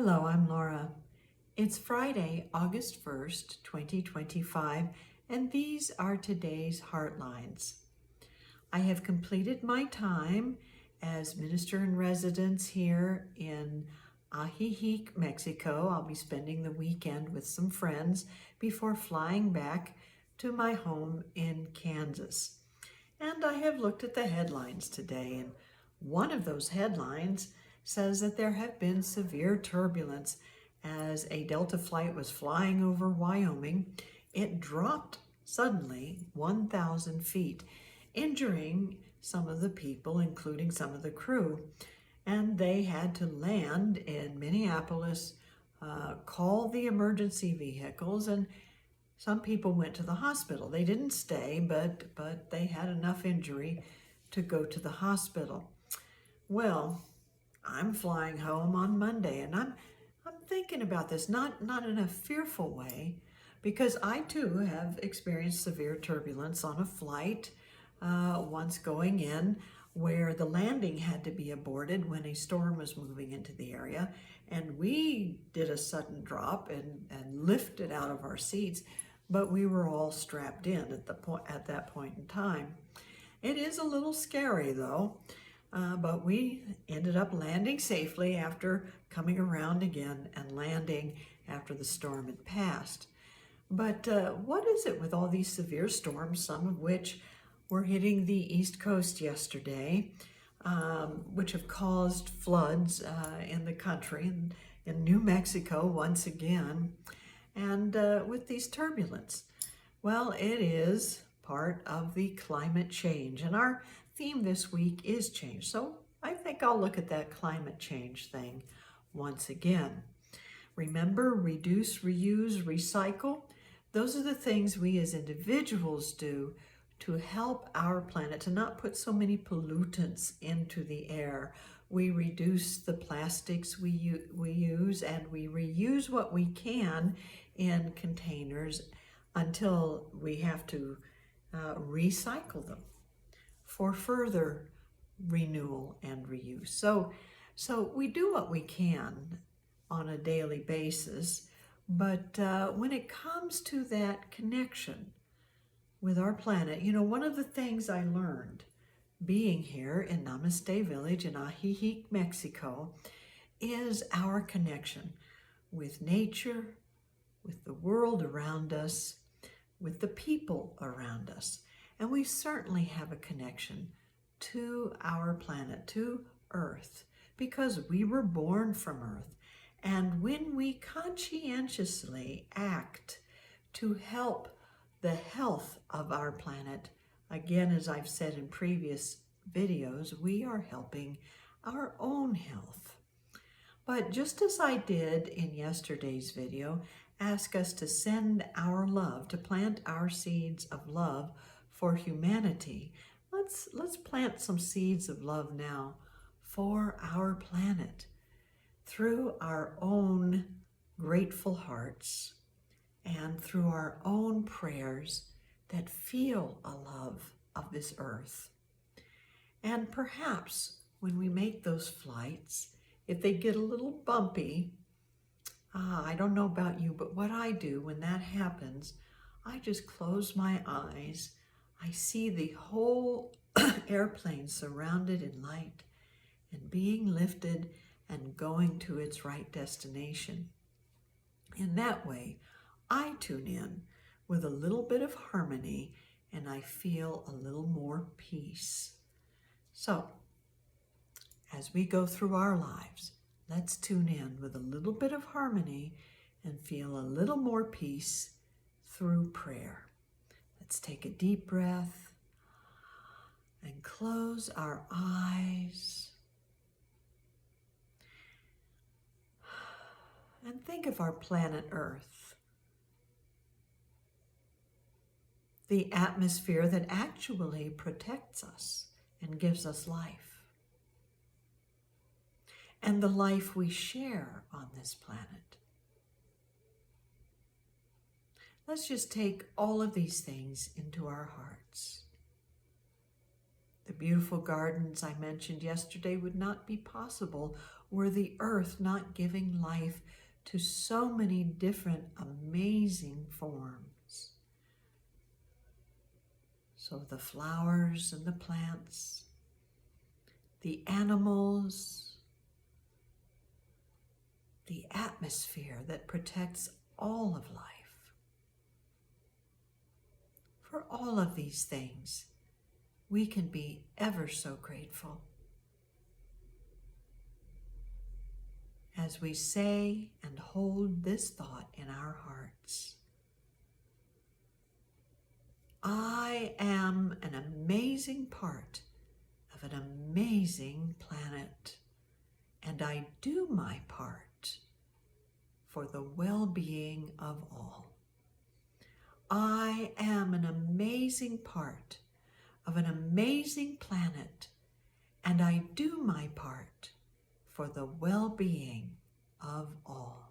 Hello, I'm Laura. It's Friday, August 1st, 2025, and these are today's Heartlines. I have completed my time as Minister in Residence here in Ajijic, Mexico. I'll be spending the weekend with some friends before flying back to my home in Kansas. And I have looked at the headlines today, and one of those headlines says that there have been severe turbulence as a Delta flight was flying over Wyoming. It dropped suddenly 1,000 feet, injuring some of the people, including some of the crew. And they had to land in Minneapolis, call the emergency vehicles, and some people went to the hospital. They didn't stay, but they had enough injury to go to the hospital. Well, I'm flying home on Monday, and I'm thinking about this, not in a fearful way, because I too have experienced severe turbulence on a flight once going in, where the landing had to be aborted when a storm was moving into the area, and we did a sudden drop and lifted out of our seats, but we were all strapped in at that point in time. It is a little scary though. But we ended up landing safely after coming around again and landing after the storm had passed. But what is it with all these severe storms, some of which were hitting the East Coast yesterday, which have caused floods in the country, in New Mexico once again, and with these turbulence? Well, it is part of the climate change, and our theme this week is change. So I think I'll look at that climate change thing once again. Remember, reduce, reuse, recycle. Those are the things we as individuals do to help our planet, to not put so many pollutants into the air. We reduce the plastics we use, and we reuse what we can in containers until we have to recycle them for further renewal and reuse. So we do what we can on a daily basis, but when it comes to that connection with our planet, one of the things I learned being here in Namaste Village in Ajijic, Mexico, is our connection with nature, with the world around us, with the people around us. And we certainly have a connection to our planet, to Earth, because we were born from Earth. And when we conscientiously act to help the health of our planet, again, as I've said in previous videos, we are helping our own health. But just as I did in yesterday's video, ask us to send our love, to plant our seeds of love for humanity. Let's plant some seeds of love now for our planet through our own grateful hearts and through our own prayers that feel a love of this earth. And perhaps when we make those flights, if they get a little bumpy, I don't know about you, but what I do when that happens, I just close my eyes. I see the whole airplane surrounded in light and being lifted and going to its right destination. In that way, I tune in with a little bit of harmony and I feel a little more peace. So, as we go through our lives, let's tune in with a little bit of harmony and feel a little more peace through prayer. Let's take a deep breath and close our eyes. And think of our planet Earth, the atmosphere that actually protects us and gives us life, and the life we share on this planet. Let's just take all of these things into our hearts. The beautiful gardens I mentioned yesterday would not be possible were the earth not giving life to so many different amazing forms. So the flowers and the plants, the animals, the atmosphere that protects all of life. For all of these things, we can be ever so grateful. As we say and hold this thought in our hearts, I am an amazing part of an amazing planet, and I do my part for the well-being of all. I am an amazing part of an amazing planet, and I do my part for the well-being of all.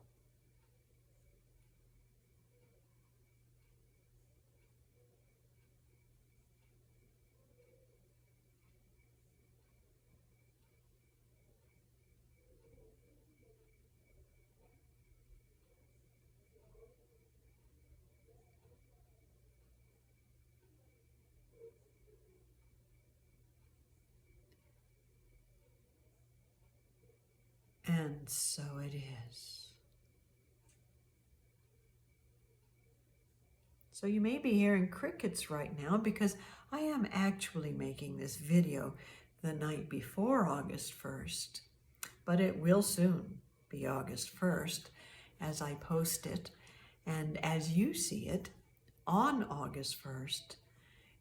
And so it is. So you may be hearing crickets right now because I am actually making this video the night before August 1st, but it will soon be August 1st as I post it. And as you see it on August 1st,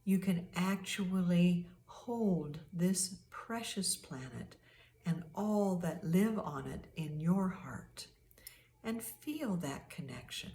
you can actually hold this precious planet and all that live on it in your heart and feel that connection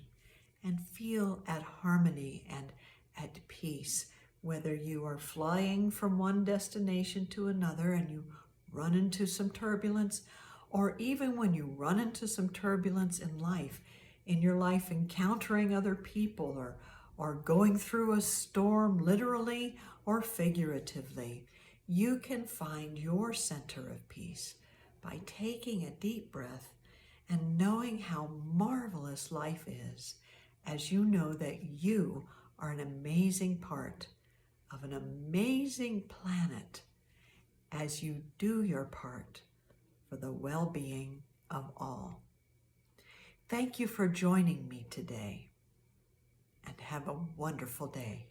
and feel at harmony and at peace, whether you are flying from one destination to another and you run into some turbulence, or even when you run into some turbulence in your life encountering other people or going through a storm literally or figuratively, you can find your center of peace by taking a deep breath and knowing how marvelous life is, as you know that you are an amazing part of an amazing planet as you do your part for the well-being of all. Thank you for joining me today, and have a wonderful day.